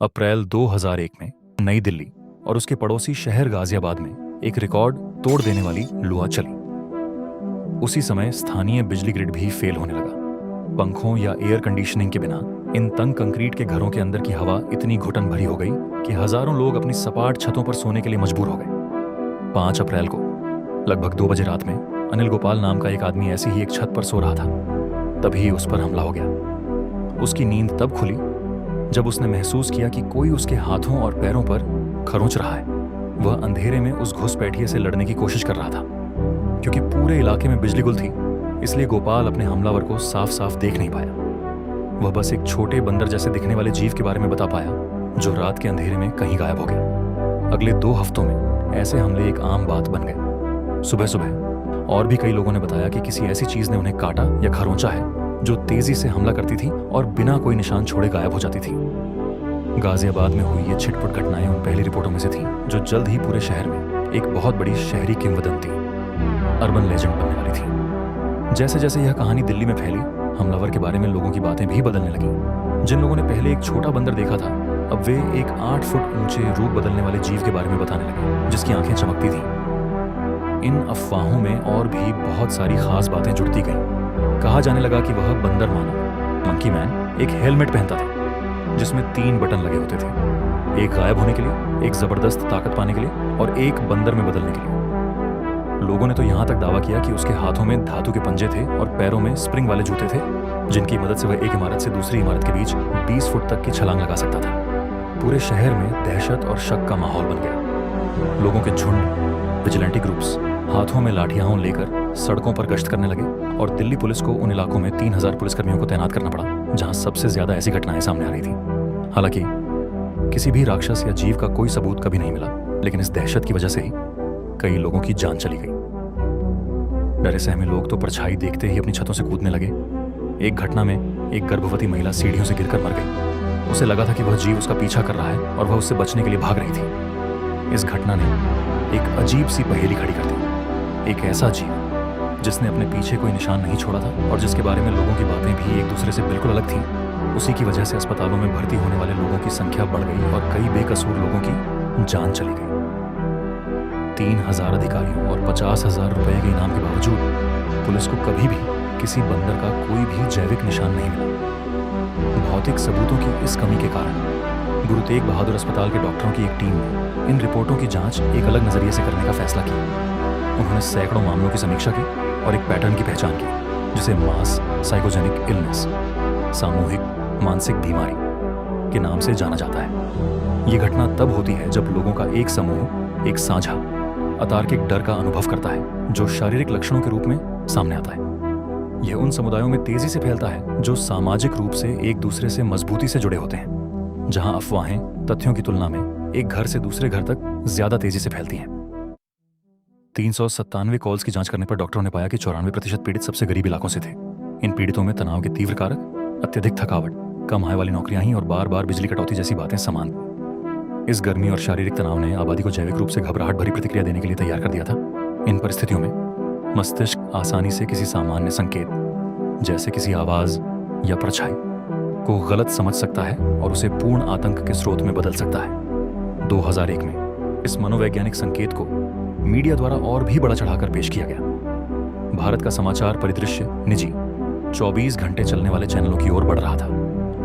अप्रैल 2001 में नई दिल्ली और उसके पड़ोसी शहर गाजियाबाद में एक रिकॉर्ड तोड़ देने वाली लुआ चली। उसी समय स्थानीय बिजली ग्रिड भी फेल होने लगा। पंखों या एयर कंडीशनिंग के बिना इन तंग कंक्रीट के घरों के अंदर की हवा इतनी घुटन भरी हो गई कि हजारों लोग अपनी सपाट छतों पर सोने के लिए मजबूर हो गए। 5 अप्रैल को लगभग 2 बजे रात में अनिल गोपाल नाम का एक आदमी ऐसी ही एक छत पर सो रहा था। तभी उस पर हमला हो गया। उसकी नींद तब खुली जब उसने महसूस किया कि कोई उसके हाथों और पैरों पर खरोंच रहा है। वह अंधेरे में उस घुसपैठिए से लड़ने की कोशिश कर रहा था। क्योंकि पूरे इलाके में बिजली गुल थी, इसलिए गोपाल अपने हमलावर को साफ साफ देख नहीं पाया। वह बस एक छोटे बंदर जैसे दिखने वाले जीव के बारे में बता पाया जो रात के अंधेरे में कहीं गायब हो गया। अगले 2 हफ्तों में ऐसे हमले एक आम बात बन गए। सुबह सुबह और भी कई लोगों ने बताया कि किसी ऐसी चीज ने उन्हें काटा या खरोंचा है जो तेजी से हमला करती थी और बिना कोई निशान छोड़े गायब हो जाती थी। गाजियाबाद में हुई ये छिटपुट घटनाएं उन पहली रिपोर्टों में से थीं जो जल्द ही पूरे शहर में एक बहुत बड़ी शहरी किंवदंती, अर्बन लेजेंड बनने वाली थी। जैसे जैसे यह कहानी दिल्ली में फैली, हमलावर के बारे में लोगों की बातें भी बदलने लगीं। जिन लोगों ने पहले एक छोटा बंदर देखा था, अब वे एक 8 फुट ऊंचे रूप बदलने वाले जीव के बारे में बताने लगे जिसकी आंखें चमकती थीं। इन अफवाहों में और भी बहुत सारी खास बातें जुड़ती गईं। कहा जाने लगा कि वह बंदर मानव, मंकी मैन, एक हेलमेट पहनता था जिसमें 3 बटन लगे होते थे, एक गायब होने के लिए, एक जबरदस्त ताकत पाने के लिए और एक बंदर में बदलने के लिए। लोगों ने तो यहां तक दावा किया कि उसके हाथों में धातु के पंजे थे और पैरों में स्प्रिंग वाले जूते थे जिनकी मदद से वह एक इमारत से दूसरी इमारत के बीच 20 फुट तक की छलांग लगा सकता था। पूरे शहर में दहशत और शक का माहौल बन गया। लोगों के झुंड, विजिलेंटी ग्रुप्स हाथों में लाठियां लेकर सड़कों पर गश्त करने लगे और दिल्ली पुलिस को उन इलाकों में 3000 पुलिसकर्मियों को तैनात करना पड़ा जहां सबसे ज्यादा ऐसी घटनाएं सामने आ रही थी। हालांकि किसी भी राक्षस या जीव का कोई सबूत कभी नहीं मिला, लेकिन इस दहशत की वजह से ही कई लोगों की जान चली गई। डरे सहमे लोग तो परछाई देखते ही अपनी छतों से कूदने लगे। एक घटना में एक गर्भवती महिला सीढ़ियों से गिरकर मर गई। उसे लगा था कि वह जीव उसका पीछा कर रहा है और वह उससे बचने के लिए भाग रही थी। इस घटना ने एक अजीब सी पहेली खड़ी कर दी। एक ऐसा जीव जिसने अपने पीछे कोई निशान नहीं छोड़ा था और जिसके बारे में लोगों की बातें भी एक दूसरे से बिल्कुल अलग थीं, उसी की वजह से अस्पतालों में भर्ती होने वाले लोगों की संख्या बढ़ गई और कई बेकसूर लोगों की जान चली गई। 3000 अधिकारियों और 50,000 रुपए के इनाम के बावजूद पुलिस को कभी भी किसी बंदर का कोई भी जैविक निशान नहीं मिला। भौतिक सबूतों की इस कमी के कारण गुरु तेग बहादुर अस्पताल के डॉक्टरों की एक टीम ने इन रिपोर्टों की जांच एक अलग नजरिए से करने का फैसला किया। उन्होंने सैकड़ों मामलों की समीक्षा की और एक पैटर्न की पहचान की जिसे मास साइकोजेनिक इलनेस, सामूहिक मानसिक बीमारी के नाम से जाना जाता है। यह घटना तब होती है जब लोगों का एक समूह एक साझा अतार्किक डर का अनुभव करता है जो शारीरिक लक्षणों के रूप में सामने आता है। यह उन समुदायों में तेजी से फैलता है जो सामाजिक रूप से एक दूसरे से मजबूती से जुड़े होते हैं, जहां अफवाहें तथ्यों की तुलना में एक घर से दूसरे घर तक ज्यादा तेजी से फैलती हैं। 397 कॉल्स की जांच करने पर डॉक्टरों ने पाया कि 94% पीड़ित सबसे गरीब इलाकों से थे। इन पीड़ितों में तनाव के तीव्र कारक, अत्यधिक थकावट, कम आय वाली नौकरियां ही और बार बार बिजली कटौती जैसी बातें समान। इस गर्मी और शारीरिक तनाव ने आबादी को जैविक रूप से घबराहट भरी प्रतिक्रिया देने के लिए तैयार कर दिया था। इन परिस्थितियों में मस्तिष्क आसानी से किसी सामान्य संकेत जैसे किसी आवाज या परछाई को गलत समझ सकता है और उसे पूर्ण आतंक के स्रोत में बदल सकता है। 2001 में इस मनोवैज्ञानिक संकेत को मीडिया द्वारा और भी बढ़ा चढ़ाकर पेश किया गया। भारत का समाचार परिदृश्य निजी 24 घंटे चलने वाले चैनलों की ओर बढ़ रहा था,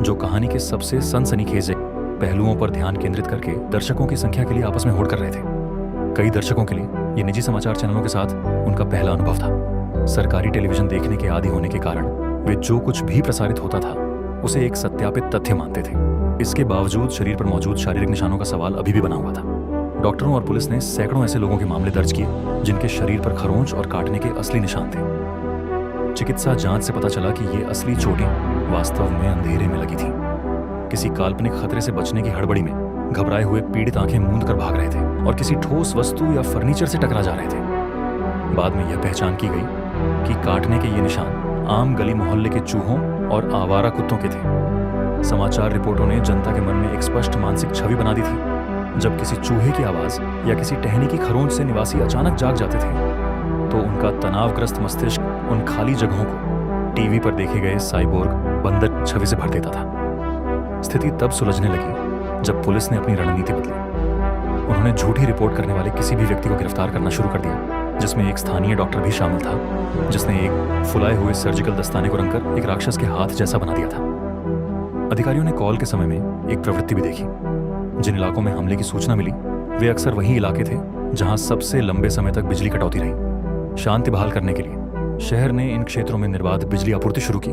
जो कहानी के सबसे सनसनीखेज पहलुओं पर ध्यान केंद्रित करके दर्शकों की संख्या के लिए आपस में होड़ कर रहे थे। कई दर्शकों के लिए ये निजी समाचार चैनलों के साथ उनका पहला अनुभव था। सरकारी टेलीविजन देखने के आदी होने के कारण वे जो कुछ भी प्रसारित होता था उसे एक सत्यापित तथ्य मानते थे। इसके बावजूद शरीर पर मौजूद शारीरिक निशानों का सवाल अभी भी बना हुआ था। डॉक्टरों और पुलिस ने सैकड़ों ऐसे लोगों के मामले दर्ज किए जिनके शरीर पर खरोंच और काटने के असली निशान थे। चिकित्सा जांच से पता चला कि ये असली चोटें वास्तव में अंधेरे में लगी थीं। किसी काल्पनिक खतरे से बचने की हड़बड़ी में घबराए हुए पीड़ित आंखें मूंद कर भाग रहे थे और किसी ठोस वस्तु या फर्नीचर से टकरा जा रहे थे। बाद में यह पहचान की गई कि काटने के ये निशान आम गली मोहल्ले के चूहों और आवारा कुत्तों के थे। समाचार रिपोर्टों ने जनता के मन में एक स्पष्ट मानसिक छवि बना दी थी। जब किसी चूहे की आवाज या किसी टहनी की खरोंच से निवासी अचानक जाग जाते थे तो उनका तनावग्रस्त मस्तिष्क उन खाली जगहों को टीवी पर देखे गए साइबोर्ग बंदर छवि से भर देता था। स्थिति तब सुलझने लगी जब पुलिस ने अपनी रणनीति बदली। उन्होंने झूठी रिपोर्ट करने वाले किसी भी व्यक्ति को गिरफ्तार करना शुरू कर दिया, जिसमें एक स्थानीय डॉक्टर भी शामिल था, जिसने एक फुलाए हुए सर्जिकल दस्ताने को रंगकर एक राक्षस के हाथ जैसा बना दिया था। अधिकारियों ने कॉल के समय में एक प्रवृत्ति भी देखी। जिन इलाकों में हमले की सूचना मिली वे अक्सर वही इलाके थे जहां सबसे लंबे समय तक बिजली कटौती रही। शांति बहाल करने के लिए शहर ने इन क्षेत्रों में निर्बाध बिजली आपूर्ति शुरू की।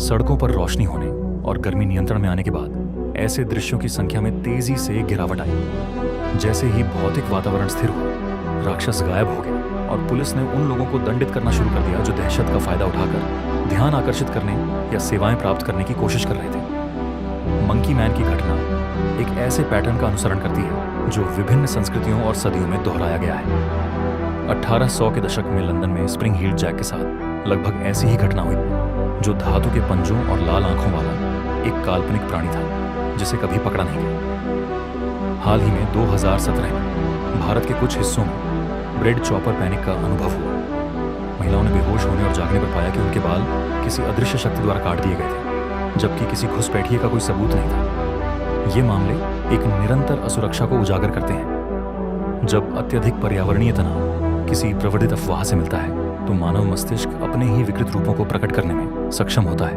सड़कों पर रोशनी होने और गर्मी नियंत्रण में आने के बाद ऐसे दृश्यों की संख्या में तेजी से गिरावट आई। जैसे ही भौतिक वातावरण स्थिर हुआ, राक्षस गायब हो गया और पुलिस ने उन लोगों को दंडित करना शुरू कर दिया जो दहशत का फायदा उठाकर ध्यान आकर्षित करने या सेवाएं प्राप्त करने की कोशिश कर रहे थे। मंकी मैन की घटना एक ऐसे पैटर्न का अनुसरण करती है जो विभिन्न संस्कृतियों और सदियों में दोहराया गया है। 1800 के दशक में लंदन में स्प्रिंग हील्ड जैक के साथ लगभग ऐसी ही घटना हुई, जो धातु के पंजों और लाल आंखों वाला एक काल्पनिक प्राणी था जिसे कभी पकड़ा नहीं गया। हाल ही में 2017 में भारत के कुछ हिस्सों में ब्रेड चॉपर पैनिक का अनुभव हुआ। महिलाओं ने बेहोश होने और जागने पर पाया कि उनके बाल किसी अदृश्य शक्ति द्वारा काट दिए गए थे, जबकि किसी घुसपैठिए का कोई सबूत नहीं था। ये मामले एक निरंतर असुरक्षा को उजागर करते हैं। जब अत्यधिक पर्यावरणीय तनाव किसी प्रवर्धित अफवाह से मिलता है तो मानव मस्तिष्क अपने ही विकृत रूपों को प्रकट करने में सक्षम होता है।